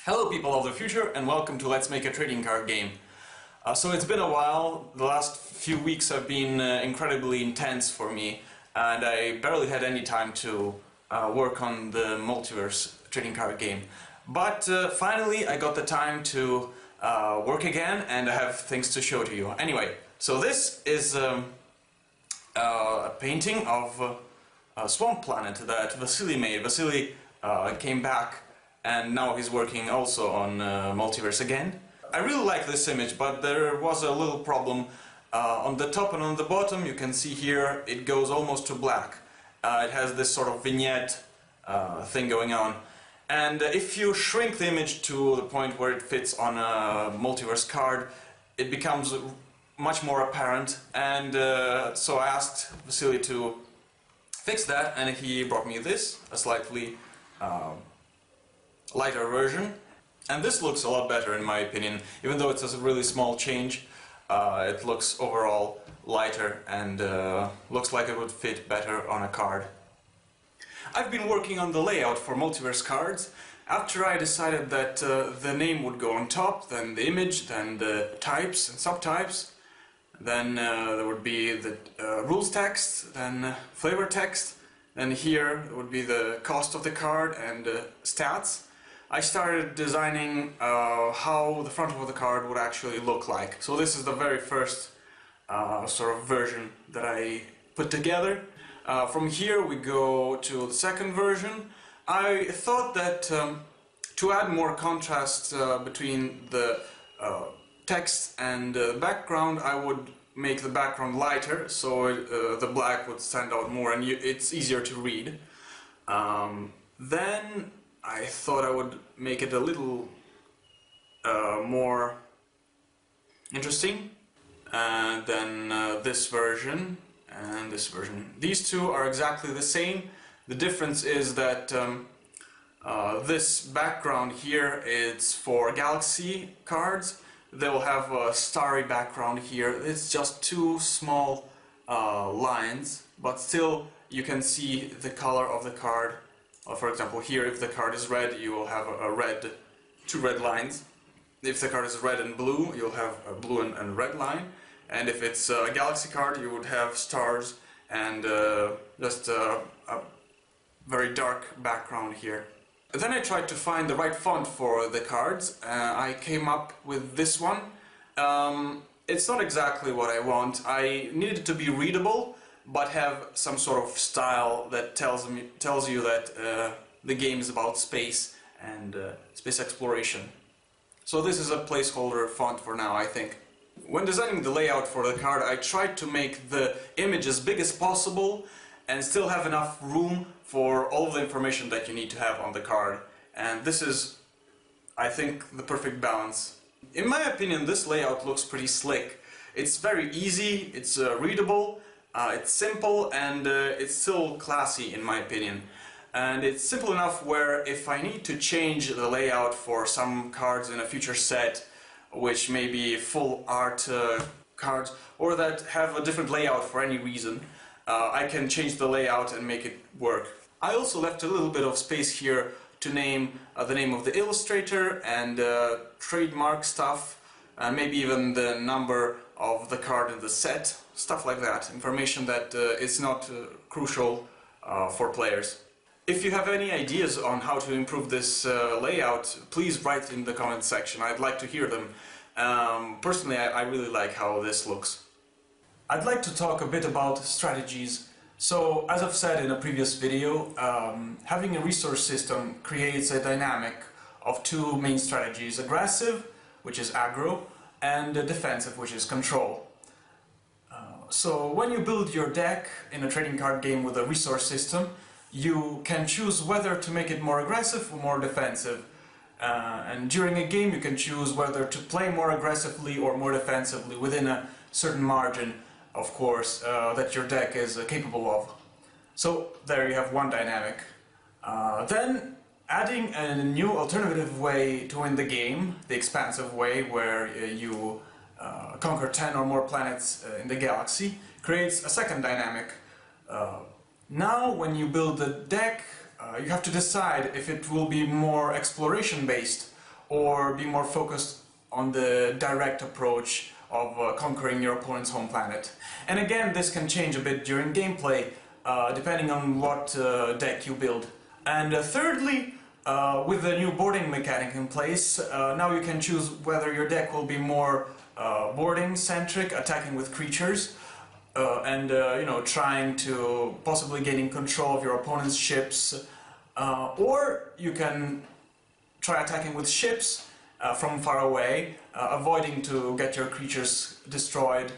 Hello people of the future and welcome to Let's Make a Trading Card Game. So it's been a while. The last few weeks have been incredibly intense for me and I barely had any time to work on the Multiverse trading card game. But finally I got the time to work again and I have things to show to you. Anyway, so this is a painting of a swamp planet that Vasiliy made. Vasiliy came back and now he's working also on Multiverse again. I really like this image, but there was a little problem. On the top and on the bottom you can see here it goes almost to black. It has this sort of vignette thing going on. And if you shrink the image to the point where it fits on a Multiverse card, it becomes much more apparent. And so I asked Vasiliy to fix that, and he brought me this, a slightly lighter version, and this looks a lot better in my opinion. Even though it's a really small change, it looks overall lighter and looks like it would fit better on a card. I've been working on the layout for Multiverse cards. After I decided that the name would go on top, then the image, then the types and subtypes, then there would be the rules text, then flavor text, then here would be the cost of the card and stats. I started designing how the front of the card would actually look like. So this is the very first sort of version that I put together. From here we go to the second version. I thought that to add more contrast between the text and the background, I would make the background lighter, so the black would stand out more and it's easier to read. Then I thought I would make it a little more interesting. And then this version and this version. These two are exactly the same. The difference is that this background here is for Galaxy cards. They will have a starry background here. It's just two small lines, but still you can see the color of the card. For example, here if the card is red, you will have two red lines. If the card is red and blue, you'll have a blue and red line. And if it's a Galaxy card, you would have stars and just a very dark background here. Then I tried to find the right font for the cards. I came up with this one. It's not exactly what I want. I needed it to be readable, but have some sort of style that tells you that the game is about space and space exploration. So this is a placeholder font for now, I think. When designing the layout for the card, I tried to make the image as big as possible and still have enough room for all of the information that you need to have on the card. And this is, I think, the perfect balance. In my opinion, this layout looks pretty slick. It's very easy, it's readable, it's simple, and it's still classy in my opinion. And it's simple enough where if I need to change the layout for some cards in a future set, which may be full art cards, or that have a different layout for any reason, I can change the layout and make it work. I also left a little bit of space here to name the name of the illustrator and trademark stuff, and maybe even the number of the card in the set, stuff like that, information that is not crucial for players. If you have any ideas on how to improve this layout, please write in the comment section. I'd like to hear them. Personally, I really like how this looks. I'd like to talk a bit about strategies. So, as I've said in a previous video, having a resource system creates a dynamic of two main strategies: aggressive, which is aggro, and defensive, which is control. So when you build your deck in a trading card game with a resource system, you can choose whether to make it more aggressive or more defensive. And during a game you can choose whether to play more aggressively or more defensively within a certain margin, of course, that your deck is capable of. So there you have one dynamic. Then adding a new alternative way to win the game, the expansive way, where you conquer 10 or more planets in the galaxy, creates a second dynamic. Now when you build the deck, you have to decide if it will be more exploration based or be more focused on the direct approach of conquering your opponent's home planet. And again, this can change a bit during gameplay, depending on what deck you build. And thirdly, with the new boarding mechanic in place, now you can choose whether your deck will be more boarding-centric, attacking with creatures, and you know, trying to possibly gaining control of your opponent's ships, or you can try attacking with ships from far away, avoiding to get your creatures destroyed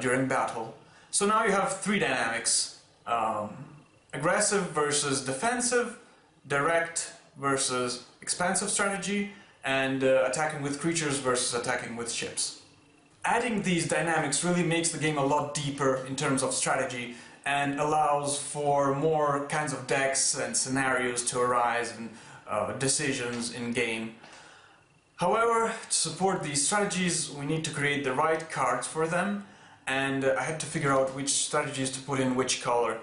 during battle. So now you have three dynamics: aggressive versus defensive, direct versus expansive strategy, and attacking with creatures versus attacking with ships. Adding these dynamics really makes the game a lot deeper in terms of strategy and allows for more kinds of decks and scenarios to arise and decisions in game. However, to support these strategies we need to create the right cards for them, and I had to figure out which strategies to put in which color.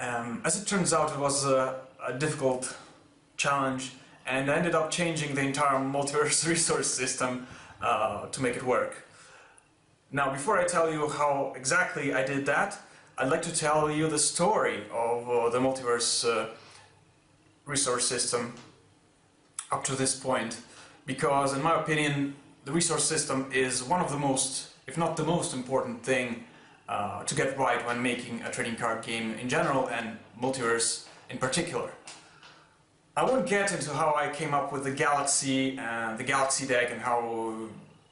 As it turns out, it was a difficult challenge, and I ended up changing the entire Multiverse resource system to make it work. Now, before I tell you how exactly I did that, I'd like to tell you the story of the Multiverse resource system up to this point, because in my opinion the resource system is one of the most, if not the most important thing to get right when making a trading card game in general and Multiverse in particular. I won't get into how I came up with the Galaxy and the Galaxy deck and how,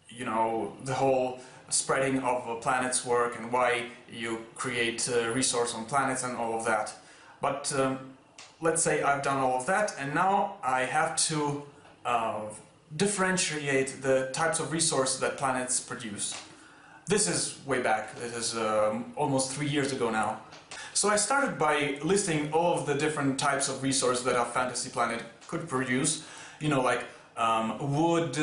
you know, the whole spreading of planets work and why you create resource on planets and all of that. But let's say I've done all of that, and now I have to differentiate the types of resources that planets produce. This is way back. This is almost 3 years ago now. So I started by listing all of the different types of resources that a fantasy planet could produce. You know, like wood,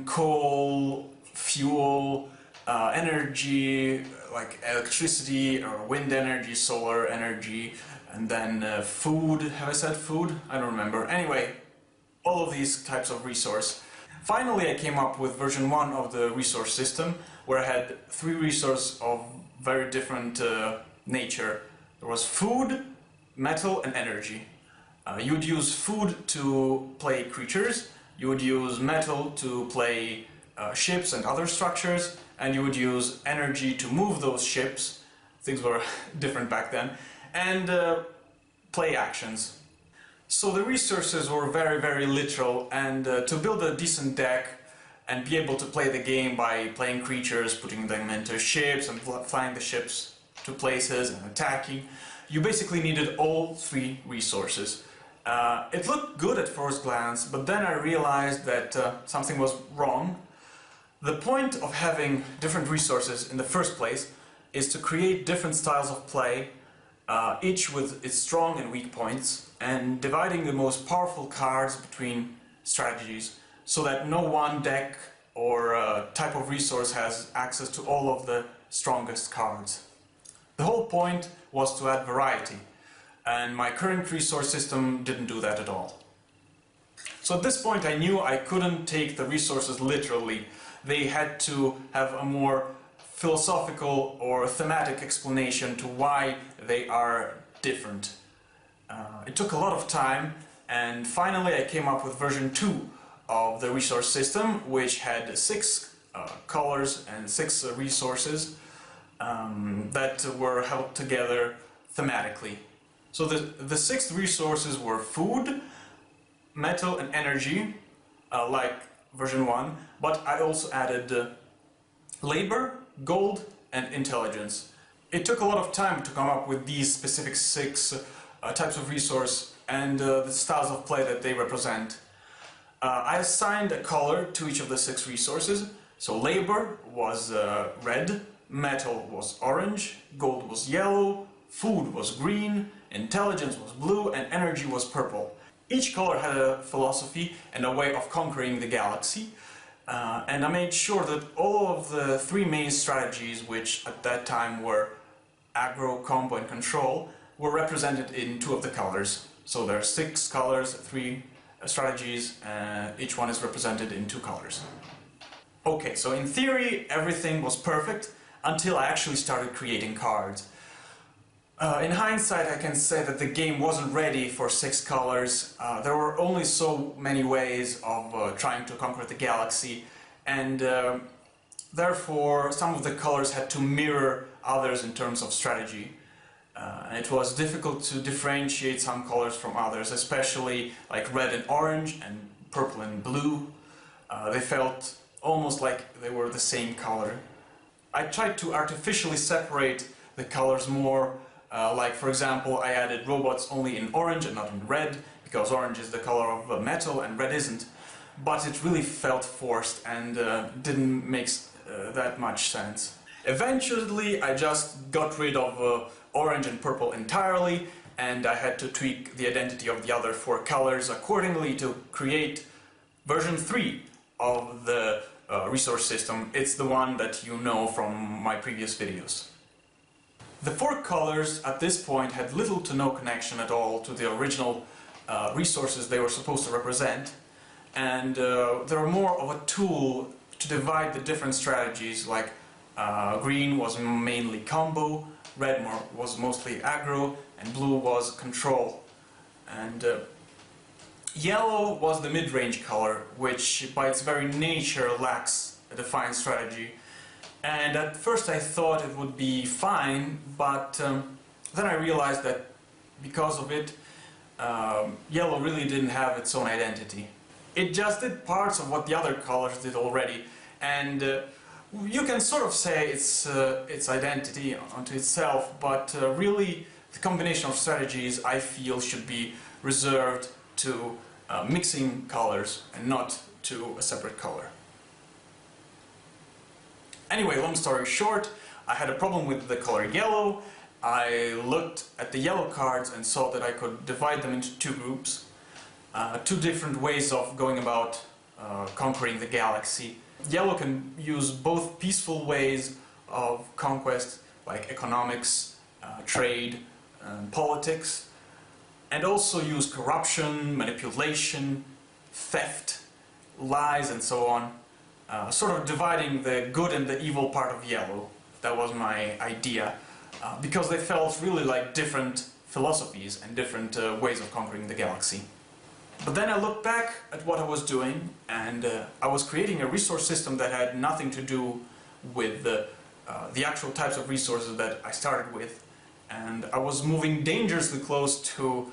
coal, fuel, energy, like electricity or wind energy, solar energy, and then food. Have I said food? I don't remember. Anyway, all of these types of resource. Finally, I came up with version 1 of the resource system, where I had 3 resources of very different nature. There was food, metal, and energy. You would use food to play creatures, you would use metal to play ships and other structures, and you would use energy to move those ships. Things were different back then. And play actions. So the resources were very, very literal, and to build a decent deck and be able to play the game by playing creatures, putting them into ships and flying the ships to places and attacking, you basically needed all 3 resources. It looked good at first glance, but then I realized that something was wrong. The point of having different resources in the first place is to create different styles of play, each with its strong and weak points, and dividing the most powerful cards between strategies so that no one deck or type of resource has access to all of the strongest cards. The whole point was to add variety, and my current resource system didn't do that at all. So at this point I knew I couldn't take the resources literally. They had to have a more philosophical or thematic explanation to why they are different. It took a lot of time, and finally I came up with version 2 of the resource system, which had 6 colors and 6 resources that were held together thematically. So the 6 resources were food, metal, and energy, like version 1, but I also added labor, gold, and intelligence. It took a lot of time to come up with these specific 6 types of resource and the styles of play that they represent. I assigned a color to each of the 6 resources. So labor was red, metal was orange, gold was yellow, food was green, intelligence was blue, and energy was purple. Each color had a philosophy and a way of conquering the galaxy, and I made sure that all of the 3 main strategies, which at that time were aggro, combo, and control, were represented in 2 of the colors. So there are 6 colors, 3 strategies, each one is represented in 2 colors. Okay, so in theory everything was perfect until I actually started creating cards. In hindsight, I can say that the game wasn't ready for 6 colors. There were only so many ways of trying to conquer the galaxy, and therefore some of the colors had to mirror others in terms of strategy. And it was difficult to differentiate some colors from others, especially like red and orange and purple and blue. They felt almost like they were the same color. I tried to artificially separate the colors more, like for example I added robots only in orange and not in red, because orange is the color of metal and red isn't. But it really felt forced and didn't make that much sense. Eventually I just got rid of orange and purple entirely, and I had to tweak the identity of the other 4 colors accordingly to create version 3 of the resource system. It's the one that you know from my previous videos. The 4 colors at this point had little to no connection at all to the original resources they were supposed to represent, and they were more of a tool to divide the different strategies, like green was mainly combo, red was mostly aggro, and blue was control. And yellow was the mid-range color, which by its very nature lacks a defined strategy. And at first I thought it would be fine, but then I realized that because of it, yellow really didn't have its own identity. It just did parts of what the other colors did already, and you can sort of say its identity onto itself, but really the combination of strategies I feel should be reserved to mixing colors and not to a separate color. Anyway, long story short, I had a problem with the color yellow. I looked at the yellow cards and saw that I could divide them into 2 groups. 2 different ways of going about conquering the galaxy. Yellow can use both peaceful ways of conquest, like economics, trade, politics, and also use corruption, manipulation, theft, lies, and so on, sort of dividing the good and the evil part of yellow. That was my idea, because they felt really like different philosophies and different ways of conquering the galaxy. But then I looked back at what I was doing, and I was creating a resource system that had nothing to do with the actual types of resources that I started with, and I was moving dangerously close to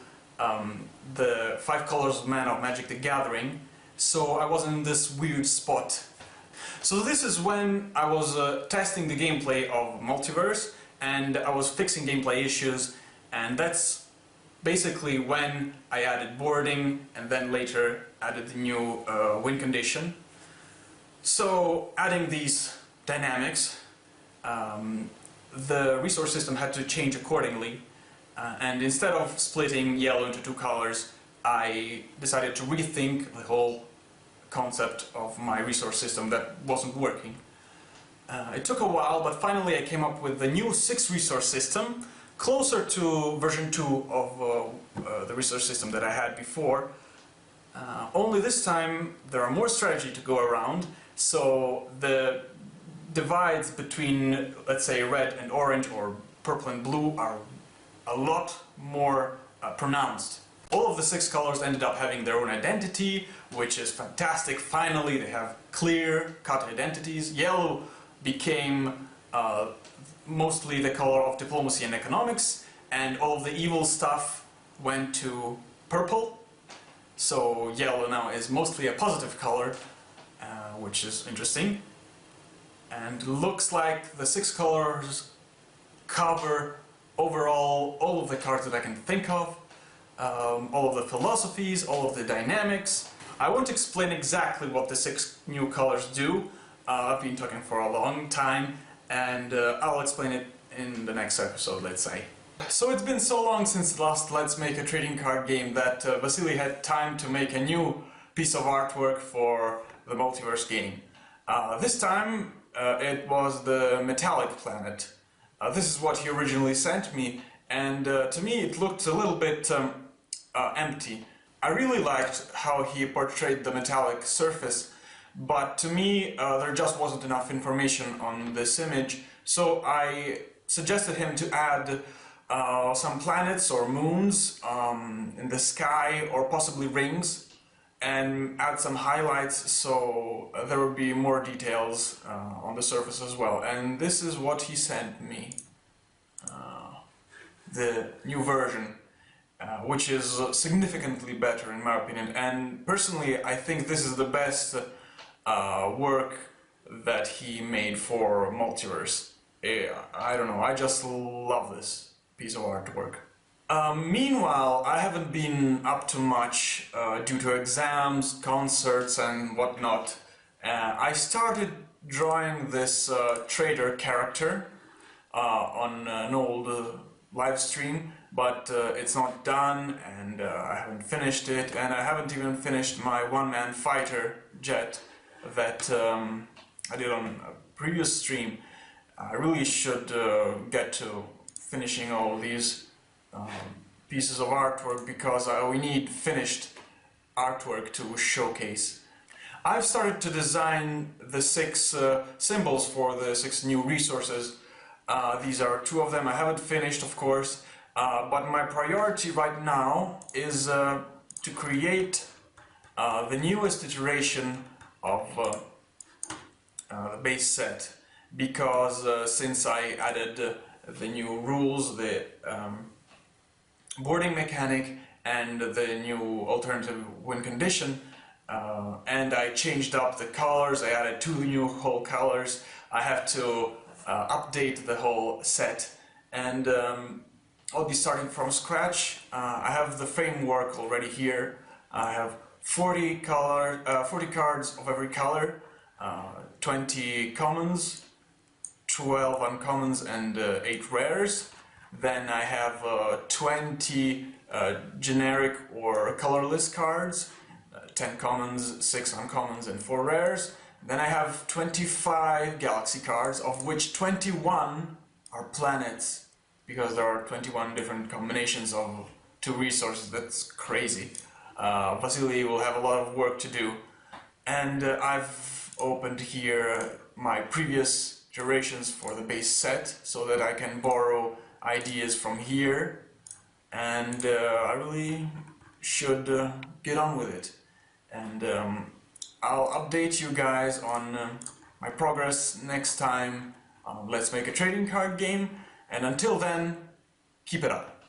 the 5 colors of mana of Magic the Gathering, so I was in this weird spot. So this is when I was testing the gameplay of Multiverse, and I was fixing gameplay issues, and that's basically when I added boarding, and then later added the new win condition. So adding these dynamics, the resource system had to change accordingly, and instead of splitting yellow into 2 colors, I decided to rethink the whole concept of my resource system that wasn't working. It took a while, but finally I came up with the new 6 resource system, closer to version 2 of the resource system that I had before. Only this time there are more strategy to go around, so the divides between, let's say, red and orange or purple and blue are a lot more pronounced. All of the 6 colors ended up having their own identity, which is fantastic. Finally they have clear-cut identities. Yellow became mostly the color of diplomacy and economics, and all of the evil stuff went to purple. So yellow now is mostly a positive color, which is interesting. And looks like the 6 colors cover overall all of the cards that I can think of, all of the philosophies, all of the dynamics. I won't explain exactly what the 6 new colors do. I've been talking for a long time, and I'll explain it in the next episode, let's say. So it's been so long since the last Let's Make a Trading Card game that Vasiliy had time to make a new piece of artwork for the Multiverse game. This time it was the metallic planet. This is what he originally sent me, and to me it looked a little bit empty. I really liked how he portrayed the metallic surface, but to me there just wasn't enough information on this image, so I suggested him to add some planets or moons in the sky, or possibly rings, and add some highlights so there would be more details on the surface as well. And this is what he sent me, the new version, which is significantly better in my opinion. And personally, I think this is the best work that he made for Multiverse. I don't know, I just love this piece of artwork. Meanwhile, I haven't been up to much due to exams, concerts and whatnot. I started drawing this trader character on an old live stream, but it's not done, and I haven't finished it, and I haven't even finished my one-man fighter jet that I did on a previous stream. I really should get to finishing all these pieces of artwork, because we need finished artwork to showcase. I've started to design the 6 symbols for the 6 new resources. These are 2 of them. I haven't finished, of course, but my priority right now is to create the newest iteration of the base set, because since I added the new rules, the boarding mechanic and the new alternative win condition, and I changed up the colors, I added 2 new whole colors, I have to update the whole set, and I'll be starting from scratch. I have the framework already here. I have 40 cards of every color, 20 commons, 12 uncommons and 8 rares. Then I have 20 generic or colorless cards, 10 commons, 6 uncommons and 4 rares. Then I have 25 galaxy cards, of which 21 are planets, because there are 21 different combinations of 2 resources. That's crazy. Vasiliy will have a lot of work to do. And I've opened here my previous iterations for the base set, so that I can borrow ideas from here, and I really should get on with it. And I'll update you guys on my progress next time. Let's make a trading card game, and until then, keep it up.